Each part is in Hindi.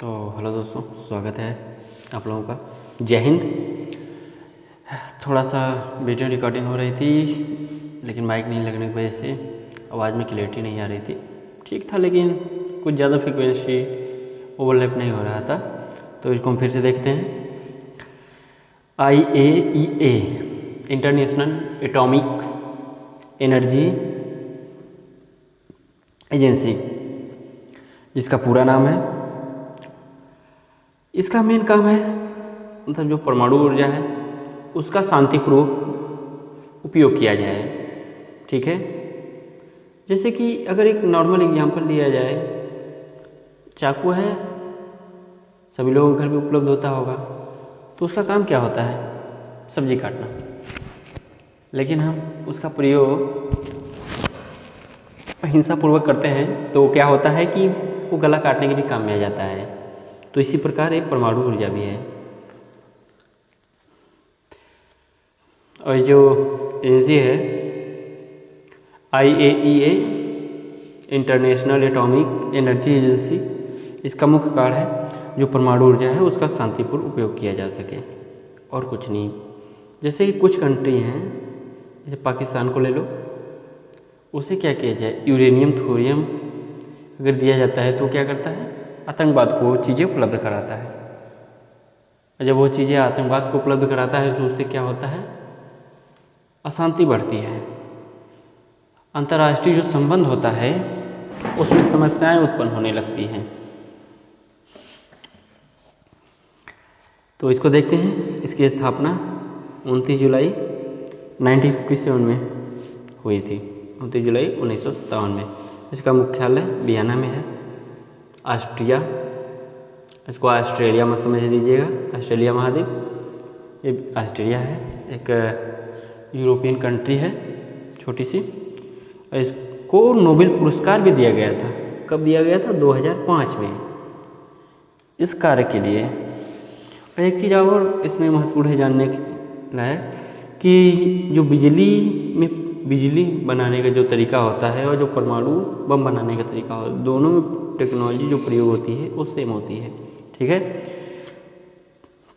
तो हेलो दोस्तों, स्वागत है आप लोगों का। जय हिंद। थोड़ा सा वीडियो रिकॉर्डिंग हो रही थी, लेकिन माइक नहीं लगने की वजह से आवाज़ में क्लैरिटी नहीं आ रही थी। ठीक था, लेकिन कुछ ज़्यादा फ्रिक्वेंसी ओवरलैप नहीं हो रहा था। तो इसको हम फिर से देखते हैं। IAEA international atomic energy agency, जिसका पूरा नाम है, इसका मेन काम है मतलब जो परमाणु ऊर्जा है उसका शांतिपूर्वक उपयोग किया जाए। ठीक है, जैसे कि अगर एक नॉर्मल एग्जांपल लिया जाए, चाकू है, सभी लोगों के घर में उपलब्ध होता होगा, तो उसका काम क्या होता है? सब्जी काटना। लेकिन हम उसका प्रयोग अहिंसापूर्वक करते हैं तो क्या होता है कि वो गला काटने के लिए काम में आ जाता है। तो इसी प्रकार एक परमाणु ऊर्जा भी है। और जो एजेंसी है IAEA international atomic energy agency, इसका मुख्य कार्य है जो परमाणु ऊर्जा है उसका शांतिपूर्ण उपयोग किया जा सके और कुछ नहीं। जैसे कि कुछ कंट्री हैं, जैसे पाकिस्तान को ले लो, उसे क्या किया जाए, यूरेनियम थोरियम अगर दिया जाता है तो क्या करता है, आतंकवाद को चीज़ें उपलब्ध कराता है। और जब वो चीज़ें आतंकवाद को उपलब्ध कराता है तो उससे क्या होता है, अशांति बढ़ती है। अंतर्राष्ट्रीय जो संबंध होता है उसमें समस्याएं उत्पन्न होने लगती हैं। तो इसको देखते हैं। इसकी स्थापना 29 जुलाई 1957 में हुई थी, 29 जुलाई 1957 में। इसका मुख्यालय वियना में है, ऑस्ट्रिया। इसको ऑस्ट्रेलिया मत समझ लीजिएगा, ऑस्ट्रेलिया महाद्वीप ये ऑस्ट्रिया है, एक यूरोपियन कंट्री है छोटी सी। और इसको नोबेल पुरस्कार भी दिया गया था। कब दिया गया था? 2005 में, इस कार्य के लिए। और एक चीज़ और इसमें महत्वपूर्ण है जानने के लायक कि जो बिजली बनाने का जो तरीका होता है और जो परमाणु बम बनाने का तरीका होता है, दोनों में टेक्नोलॉजी जो प्रयोग होती है वो सेम होती है। ठीक है,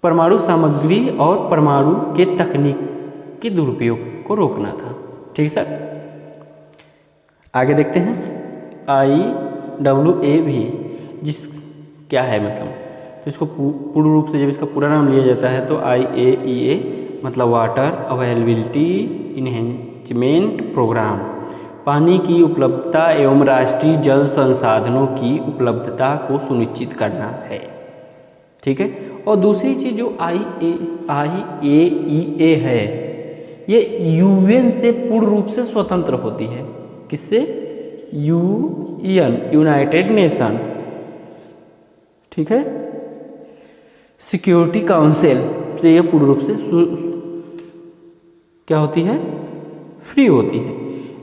परमाणु सामग्री और परमाणु के तकनीक के दुरुपयोग को रोकना था। ठीक सर, आगे देखते हैं। IAEA भी जिस क्या है मतलब, तो इसको पूर्ण रूप से जब इसका पूरा नाम लिया जाता है तो IAEA मतलब वाटर अवेलेबिलिटी इन्हेंसमेंट प्रोग्राम, पानी की उपलब्धता एवं राष्ट्रीय जल संसाधनों की उपलब्धता को सुनिश्चित करना है। ठीक है, और दूसरी चीज़ जो IAEA है, ये UN से पूर्ण रूप से स्वतंत्र होती है। किससे? United nation. ठीक है, सिक्योरिटी काउंसिल से ये पूर्ण रूप से क्या होती है, फ्री होती है।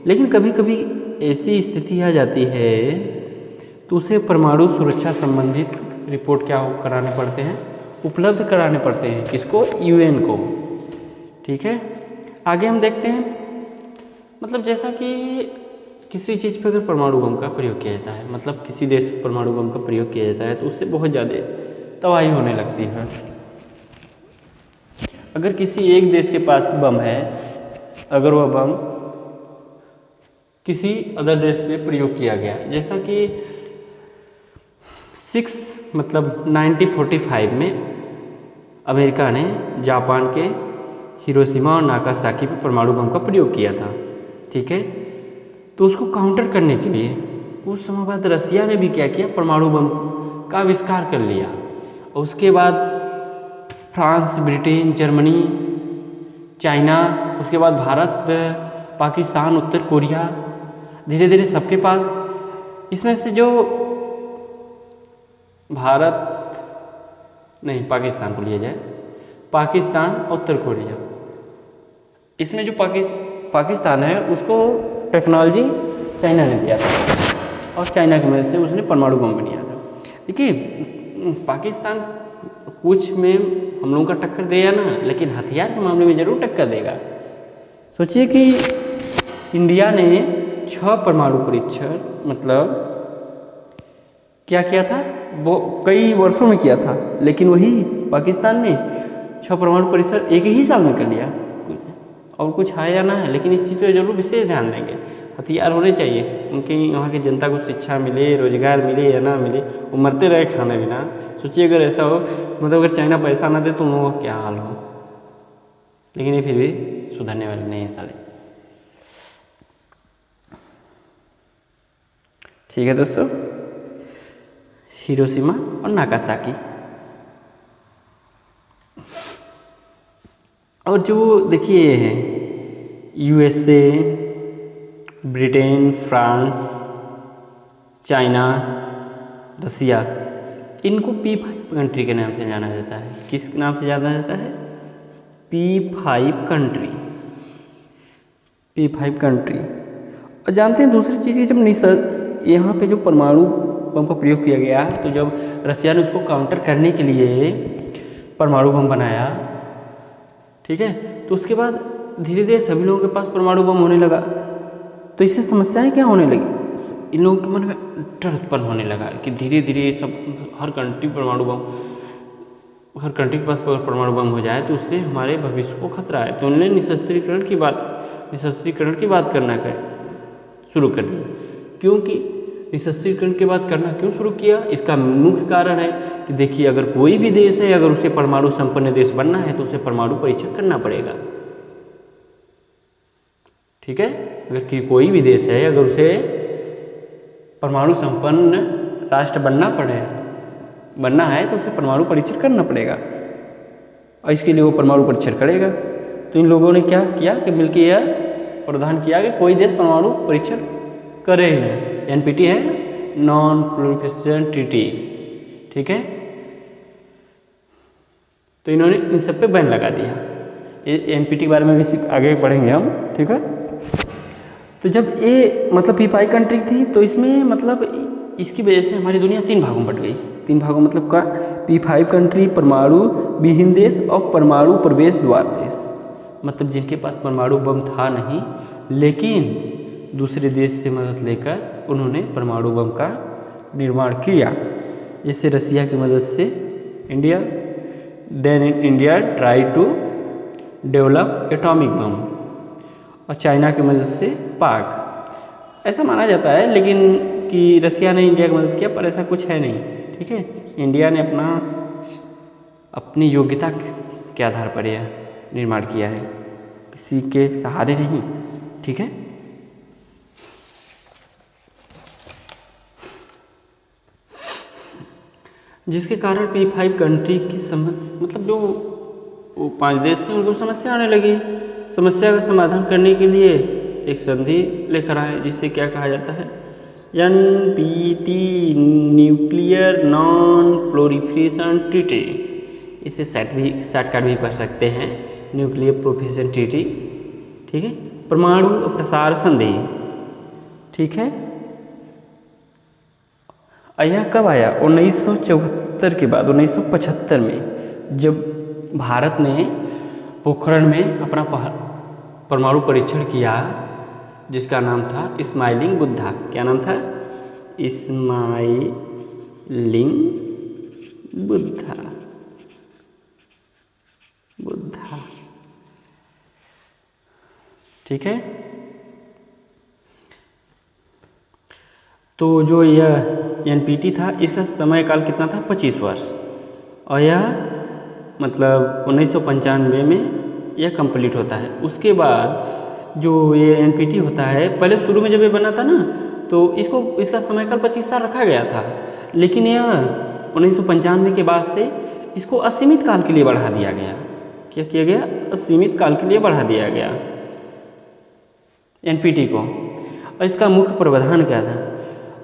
लेकिन कभी कभी ऐसी स्थिति आ जाती है तो उसे परमाणु सुरक्षा संबंधित रिपोर्ट क्या कराने पड़ते हैं, उपलब्ध कराने पड़ते हैं। किसको? UN को। ठीक है, आगे हम देखते हैं। मतलब जैसा कि किसी चीज़ पर अगर परमाणु बम का प्रयोग किया जाता है, मतलब किसी देश पर परमाणु बम का प्रयोग किया जाता है तो उससे बहुत ज़्यादा तबाही होने लगती है। अगर किसी एक देश के पास बम है, अगर वह बम किसी अदर देश में प्रयोग किया गया, जैसा कि 1945 में अमेरिका ने जापान के हिरोशिमा और नागासाकी पर परमाणु बम का प्रयोग किया था। ठीक है, तो उसको काउंटर करने के लिए कुछ समय बाद रसिया ने भी क्या किया, परमाणु बम का आविष्कार कर लिया। और उसके बाद फ्रांस, ब्रिटेन, जर्मनी, चाइना, उसके बाद भारत, पाकिस्तान, उत्तर कोरिया, धीरे धीरे सबके पास। इसमें से जो पाकिस्तान को लिया जाए, पाकिस्तान, उत्तर कोरिया, इसमें जो पाकिस्तान है उसको टेक्नोलॉजी चाइना ने दिया था और चाइना की मदद से उसने परमाणु बम बनाया था। देखिए, पाकिस्तान कुछ में हम लोगों का टक्कर देगा ना, लेकिन हथियार के मामले में ज़रूर टक्कर देगा। सोचिए कि इंडिया ने 6 परमाणु परीक्षण मतलब क्या किया था, वो कई वर्षों में किया था, लेकिन वही पाकिस्तान ने 6 परमाणु परीक्षण एक ही साल में कर लिया। और कुछ है या ना है, लेकिन इस चीज़ पर जरूर विशेष ध्यान देंगे। हथियार होने चाहिए, उनकी वहाँ की जनता को शिक्षा मिले, रोजगार मिले या ना मिले, वो मरते रहे खाने बिना। सोचिए अगर ऐसा हो, मतलब अगर चाइना पैसा ना दे तो उन लोगों का क्या हाल हो। लेकिन ये फिर भी सुधरने वाले नहीं है साले। ठीक है दोस्तों, हिरोशिमा और नागासाकी। और जो देखिए ये है USA, ब्रिटेन, फ्रांस, चाइना, रसिया, इनको P5 कंट्री के नाम से जाना जाता है। किस नाम से जाना जाता है? P5 country, P5 country. और जानते हैं दूसरी चीज़ की, जब यहाँ पे जो परमाणु बम का प्रयोग किया गया, तो जब रसिया ने उसको काउंटर करने के लिए परमाणु बम बनाया, ठीक है, तो उसके बाद धीरे धीरे सभी लोगों के पास परमाणु बम होने लगा। तो इससे समस्याएं क्या होने लगी? इन लोगों के मन में डर उत्पन्न होने लगा कि धीरे धीरे सब हर कंट्री के पास परमाणु बम हो जाए तो उससे हमारे भविष्य को खतरा है। तो उन्होंने निशस्त्रीकरण की बात करना शुरू कर दिया। क्योंकि निशस्त्रीकरण की बात करना क्यों शुरू किया? इसका मुख्य कारण है कि देखिए, अगर कोई भी देश है, अगर उसे परमाणु संपन्न देश बनना है तो उसे परमाणु परीक्षण करना पड़ेगा। ठीक है, अगर कोई भी देश है, अगर उसे परमाणु संपन्न राष्ट्र बनना है तो उसे परमाणु परीक्षण करना पड़ेगा, और इसके लिए वो परमाणु परीक्षण करेगा। तो इन लोगों ने क्या किया कि मिलकर यह प्रावधान किया कि कोई देश परमाणु परीक्षण करे ही नहीं। NPT है, नॉन प्रोलिफरेशन ट्रीटी। ठीक है, तो इन्होंने इन सब पे बैन लगा दिया। ये NPT के बारे में भी आगे पढ़ेंगे हम। ठीक है, तो जब ये मतलब P5 कंट्री थी, तो इसमें मतलब इसकी वजह से हमारी दुनिया 3 भागों में बट गई। 3 भागों मतलब का P5 कंट्री, परमाणु विहीन देश और परमाणु प्रवेश द्वार देश। मतलब जिनके पास परमाणु बम था नहीं, लेकिन दूसरे देश से मदद लेकर उन्होंने परमाणु बम का निर्माण किया। जैसे रसिया की मदद से India, then India try to develop atomic bomb, और चाइना की मदद से पाक। ऐसा माना जाता है लेकिन कि रसिया ने इंडिया की मदद किया, पर ऐसा कुछ है नहीं। ठीक है, इंडिया ने अपनी योग्यता के आधार पर यह निर्माण किया है, किसी के सहारे नहीं। ठीक है, जिसके कारण P5 कंट्री की मतलब जो वो 5 देश थे उनको समस्या आने लगी। समस्या का समाधान करने के लिए एक संधि लेकर आए, जिससे क्या कहा जाता है? NPT, nuclear non proliferation treaty. इसे शॉर्टकट भी पढ़ सकते हैं, न्यूक्लियर प्रोलिफरेशन ट्रीटी। ठीक है, परमाणु प्रसार संधि। ठीक है, यह कब आया? 1974 के बाद 1975 में, जब भारत ने पोखरण में अपना परमाणु परीक्षण किया, जिसका नाम था स्माइलिंग बुद्धा। क्या नाम था? स्माइलिंग बुद्धा। ठीक है, तो जो यह NPT था, इसका समय काल कितना था? 25 वर्ष। और यह मतलब 1995 में यह कंप्लीट होता है। उसके बाद जो ये NPT होता है, पहले शुरू में जब ये बना था ना, तो इसका समय काल 25 साल रखा गया था, लेकिन यह 1995 के बाद से इसको असीमित काल के लिए बढ़ा दिया गया। क्या किया गया? असीमित काल के लिए बढ़ा दिया गया NPT को। और इसका मुख्य प्रावधान क्या था?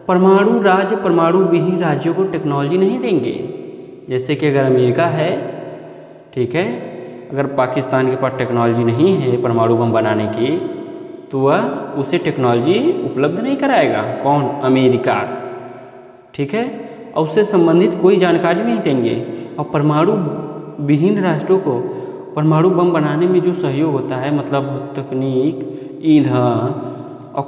परमाणु राज्य परमाणु विहीन राज्यों को टेक्नोलॉजी नहीं देंगे। जैसे कि अगर अमेरिका है, ठीक है, अगर पाकिस्तान के पास टेक्नोलॉजी नहीं है परमाणु बम बनाने की, तो वह उसे टेक्नोलॉजी उपलब्ध नहीं कराएगा। कौन? अमेरिका। ठीक है, और उससे संबंधित कोई जानकारी नहीं देंगे। और परमाणु विहीन राष्ट्रों को परमाणु बम बनाने में जो सहयोग होता है, मतलब तकनीक, ईंधन और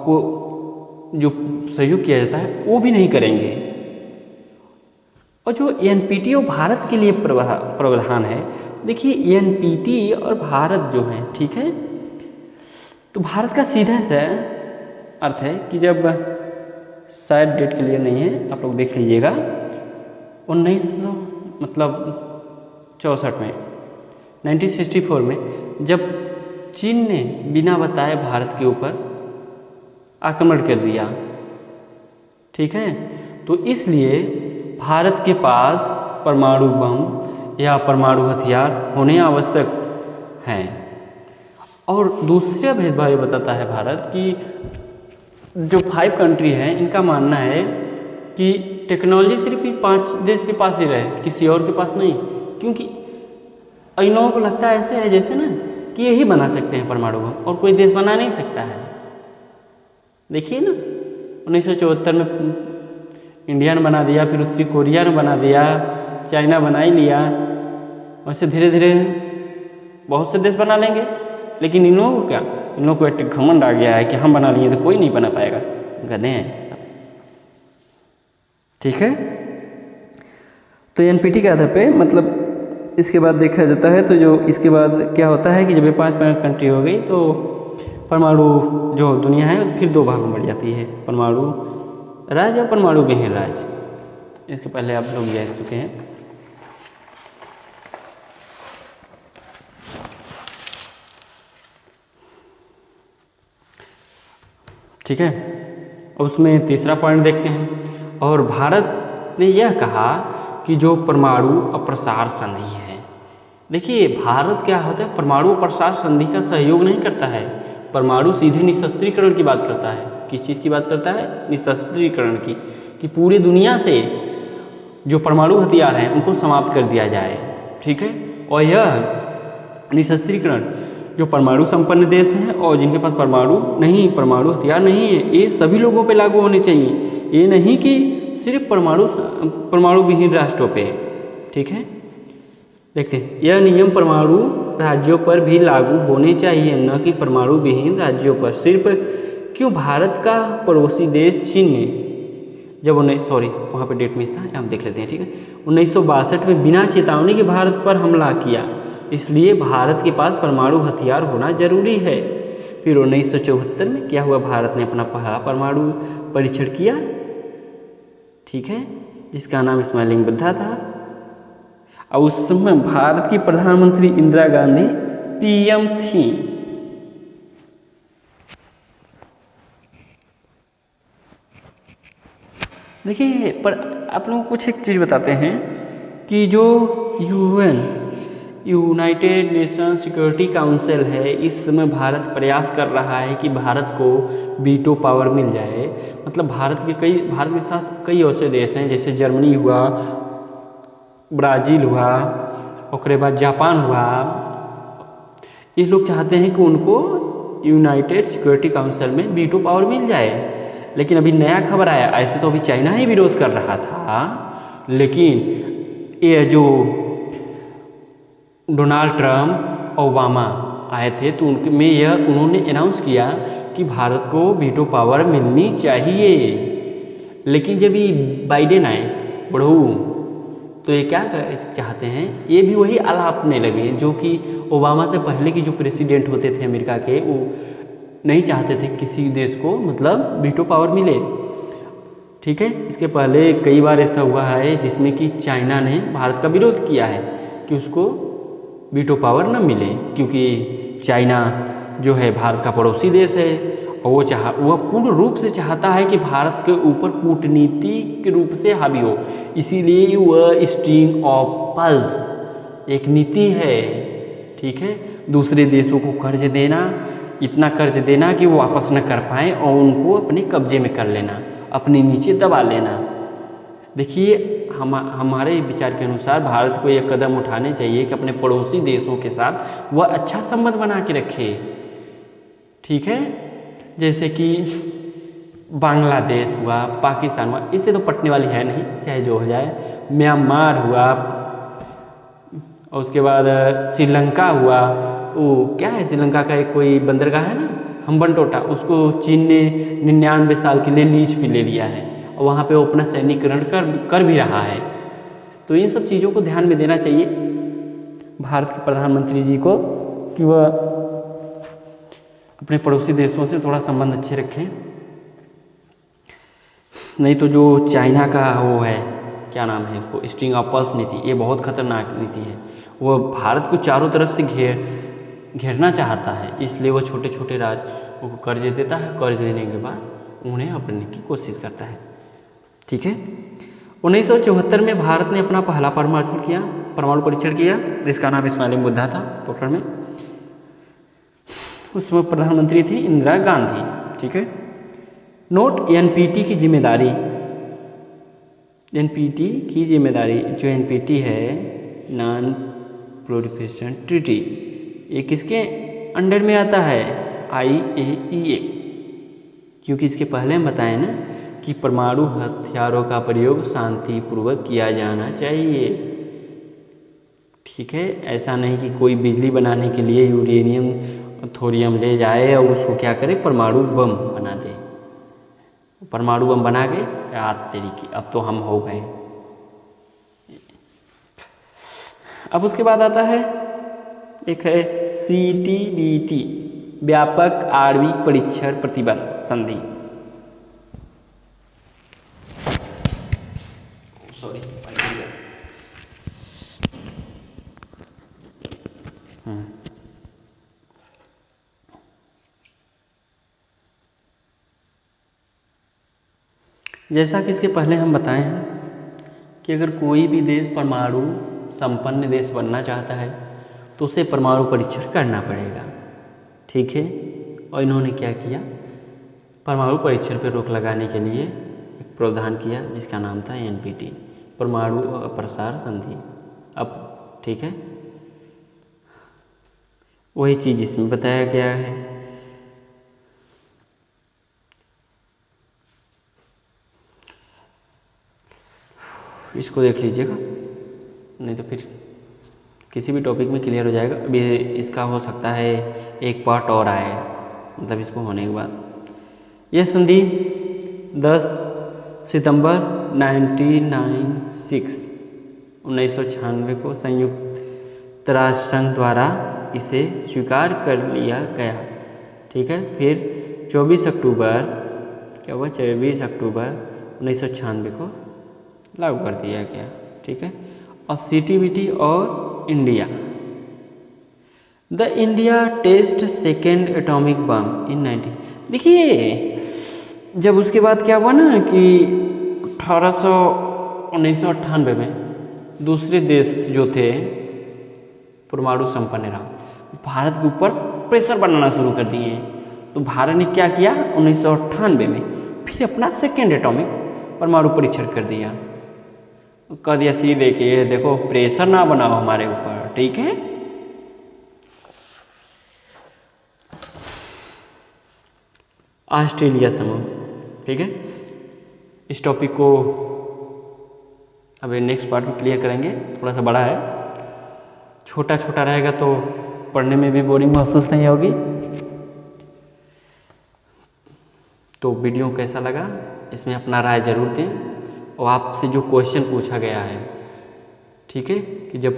जो सहयोग किया जाता है, वो भी नहीं करेंगे। और जो एनपीटी और भारत के लिए प्रावधान है, देखिए एनपीटी और भारत जो है, ठीक है, तो भारत का सीधा सा अर्थ है कि जब, शायद डेट क्लियर नहीं है, आप लोग देख लीजिएगा, 1900 मतलब 64 में, 1964 में जब चीन ने बिना बताए भारत के ऊपर आक्रमण कर दिया, ठीक है, तो इसलिए भारत के पास परमाणु बम या परमाणु हथियार होने आवश्यक हैं। और दूसरा भेदभाव ये बताता है भारत कि जो 5 कंट्री हैं, इनका मानना है कि टेक्नोलॉजी सिर्फ ही 5 देश के पास ही रहे, किसी और के पास नहीं, क्योंकि इन लोगों को लगता है ऐसे है जैसे ना कि यही बना सकते हैं परमाणु बम और कोई देश बना नहीं सकता है। देखिए ना, 1974 में इंडिया ने बना दिया, फिर उत्तरी कोरिया ने बना दिया, चाइना बना ही लिया, वैसे धीरे धीरे बहुत से देश बना लेंगे। लेकिन इन लोगों को क्या, इन लोगों को एक घमंड आ गया है कि हम बना लिए तो कोई नहीं बना पाएगा, गधे हैं, ठीक है। तो एनपीटी के आधार पे मतलब इसके बाद देखा जाता है, तो जो इसके बाद क्या होता है कि जब ये 5 कंट्री हो गई तो परमाणु जो दुनिया है फिर 2 भागों में बढ़ जाती है, परमाणु राज्य और परमाणु विहीन राज्य। इसके पहले आप लोग जान चुके हैं। ठीक है, अब उसमें तीसरा पॉइंट देखते हैं। और भारत ने यह कहा कि जो परमाणु अप्रसार संधि है, देखिए भारत क्या होता है, परमाणु अप्रसार संधि का सहयोग नहीं करता है, परमाणु सीधे निशस्त्रीकरण की बात करता है। किस चीज़ की बात करता है? निशस्त्रीकरण की, कि पूरी दुनिया से जो परमाणु हथियार हैं उनको समाप्त कर दिया जाए, ठीक है। और यह निशस्त्रीकरण जो परमाणु संपन्न देश हैं और जिनके पास परमाणु हथियार नहीं है, ये सभी लोगों पे लागू होने चाहिए, ये नहीं कि सिर्फ परमाणु विहीन राष्ट्रों पे, ठीक है। देखते हैं, यह नियम परमाणु राज्यों पर भी लागू होने चाहिए, न कि परमाणु विहीन राज्यों पर। सिर्फ क्यों? भारत का पड़ोसी देश चीन ने जब वहाँ पे डेट मिस था, हम देख लेते हैं, ठीक है। 1962 में बिना चेतावनी के भारत पर हमला किया, इसलिए भारत के पास परमाणु हथियार होना जरूरी है। फिर 1974 में क्या हुआ, भारत ने अपना पहला परमाणु परीक्षण किया, ठीक है, जिसका नाम स्माइलिंग बुद्धा था। और उस समय भारत की प्रधानमंत्री इंदिरा गांधी पीएम थी। देखिए, पर आप लोगों को कुछ एक चीज़ बताते हैं कि जो यूनाइटेड नेशन सिक्योरिटी काउंसिल है, इस समय भारत प्रयास कर रहा है कि भारत को वीटो पावर मिल जाए। मतलब भारत के साथ कई ऐसे देश हैं, जैसे जर्मनी हुआ, ब्राज़ील हुआ, उसके बाद जापान हुआ। ये लोग चाहते हैं कि उनको यूनाइटेड सिक्योरिटी काउंसिल में वीटो पावर मिल जाए। लेकिन अभी नया खबर आया, ऐसे तो अभी चाइना ही विरोध कर रहा था, लेकिन ये जो डोनाल्ड ट्रम्प, ओबामा आए थे तो उन्होंने अनाउंस किया कि भारत को वीटो पावर मिलनी चाहिए। लेकिन जब ये बाइडेन आए बढ़ऊ, तो ये क्या चाहते हैं, ये भी वही अलापने लगे जो कि ओबामा से पहले की जो प्रेसिडेंट होते थे अमेरिका के, वो नहीं चाहते थे किसी देश को मतलब वीटो पावर मिले, ठीक है। इसके पहले कई बार ऐसा हुआ है जिसमें कि चाइना ने भारत का विरोध किया है कि उसको वीटो पावर न मिले, क्योंकि चाइना जो है भारत का पड़ोसी देश है और वह पूर्ण रूप से चाहता है कि भारत के ऊपर कूटनीति के रूप से हावी हो। इसीलिए वह स्ट्रिंग ऑफ पर्ल्स एक नीति है, ठीक है। दूसरे देशों को कर्ज देना, इतना कर्ज देना कि वो वापस न कर पाएँ और उनको अपने कब्जे में कर लेना, अपने नीचे दबा लेना। देखिए, हमारे विचार के अनुसार भारत को यह कदम उठाने चाहिए कि अपने पड़ोसी देशों के साथ वह अच्छा संबंध बना के रखे, ठीक है। जैसे कि बांग्लादेश हुआ, पाकिस्तान हुआ, इससे तो पटने वाली है नहीं, चाहे जो हो जाए। म्यांमार हुआ, और उसके बाद श्रीलंका हुआ। वो क्या है, श्रीलंका का एक कोई बंदरगाह है ना, हम्बनटोटा, उसको चीन ने 99 साल के लिए लीज पे ले लिया है और वहाँ पे वो अपना सैनिकरण कर भी रहा है, तो इन सब चीज़ों को ध्यान में देना चाहिए भारत के प्रधानमंत्री जी को कि वह अपने पड़ोसी देशों से थोड़ा संबंध अच्छे रखें। नहीं तो जो चाइना का वो है, क्या नाम है उसको, स्ट्रिंग ऑफ पर्ल्स नीति, ये बहुत खतरनाक नीति है। वो भारत को चारों तरफ से घेरना चाहता है, इसलिए वो छोटे छोटे राज्यों को कर्ज देता है, कर्ज देने के बाद उन्हें अपने की कोशिश करता है। ठीक है। 1974 में भारत ने अपना पहला परमाणु परीक्षण किया, जिसका नाम इस्माइल बुद्धा था पोखरण में। उसमें प्रधानमंत्री थी इंदिरा गांधी। ठीक है। नोट एनपीटी की जिम्मेदारी, जो एनपीटी है, नॉन प्रोलिफरेशन ट्रीटी, ये किसके अंडर में आता है? IAEA, क्योंकि इसके पहले हम बताए ना कि परमाणु हथियारों का प्रयोग शांतिपूर्वक किया जाना चाहिए। ठीक है। ऐसा नहीं कि कोई बिजली बनाने के लिए यूरेनियम थोरियम ले जाए और उसको क्या करे, परमाणु बम बना दे। परमाणु बम बना के याद तेरी की, अब तो हम हो गए। अब उसके बाद आता है एक है CTBT, व्यापक आणविक परीक्षण प्रतिबंध संधि। सॉरी, जैसा कि इसके पहले हम बताए हैं कि अगर कोई भी देश परमाणु संपन्न देश बनना चाहता है तो उसे परमाणु परीक्षण करना पड़ेगा। ठीक है। और इन्होंने क्या किया, परमाणु परीक्षण पर रोक लगाने के लिए एक प्रावधान किया जिसका नाम था NPT, परमाणु अप्रसार संधि। अब ठीक है, वही चीज़ इसमें बताया गया है। इसको देख लीजिएगा, नहीं तो फिर किसी भी टॉपिक में क्लियर हो जाएगा। अभी इसका हो सकता है एक पार्ट और आए, मतलब इसको होने के बाद। यह संधि 10 सितंबर 1996 को संयुक्त राष्ट्र संघ द्वारा इसे स्वीकार कर लिया गया। ठीक है। फिर 24 अक्टूबर 1996 को लागू कर दिया गया। ठीक है। और CTBT और India, the India test second atomic bomb in 19, देखिए जब उसके बाद क्या हुआ ना कि 1998 में दूसरे देश जो थे परमाणु संपन्न रहा, भारत के ऊपर प्रेशर बनाना शुरू कर दिए। तो भारत ने क्या किया, 1998 में फिर अपना सेकेंड एटॉमिक परमाणु परीक्षण कर दिया। कह दिया सीधे कि ये देखो प्रेशर ना बनाओ हमारे ऊपर। ठीक है। ऑस्ट्रेलिया समूह। ठीक है। इस टॉपिक को अभी नेक्स्ट पार्ट में क्लियर करेंगे, थोड़ा सा बड़ा है, छोटा छोटा रहेगा तो पढ़ने में भी बोरिंग महसूस नहीं होगी। तो वीडियो कैसा लगा इसमें अपना राय जरूर दें। और आपसे जो क्वेश्चन पूछा गया है, ठीक है, कि जब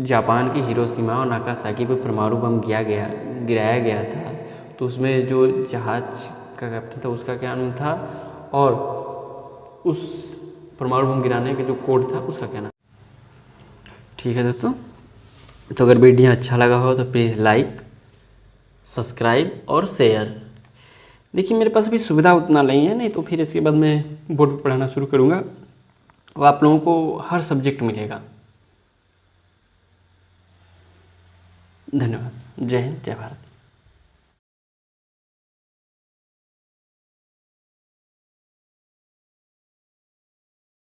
जापान की हिरोशिमा और नागासाकी पर परमाणु बम गिराया गया था तो उसमें जो जहाज का कैप्टन था उसका क्या नाम था, और उस परमाणु बम गिराने का जो कोड था उसका क्या नाम। ठीक है दोस्तों, तो अगर वीडियो अच्छा लगा हो तो प्लीज़ लाइक, सब्सक्राइब और शेयर। देखिए मेरे पास अभी सुविधा उतना नहीं है, नहीं तो फिर इसके बाद मैं बोर्ड पर पढ़ाना शुरू करूँगा और आप लोगों को हर सब्जेक्ट मिलेगा। धन्यवाद। जय हिंद, जय भारत।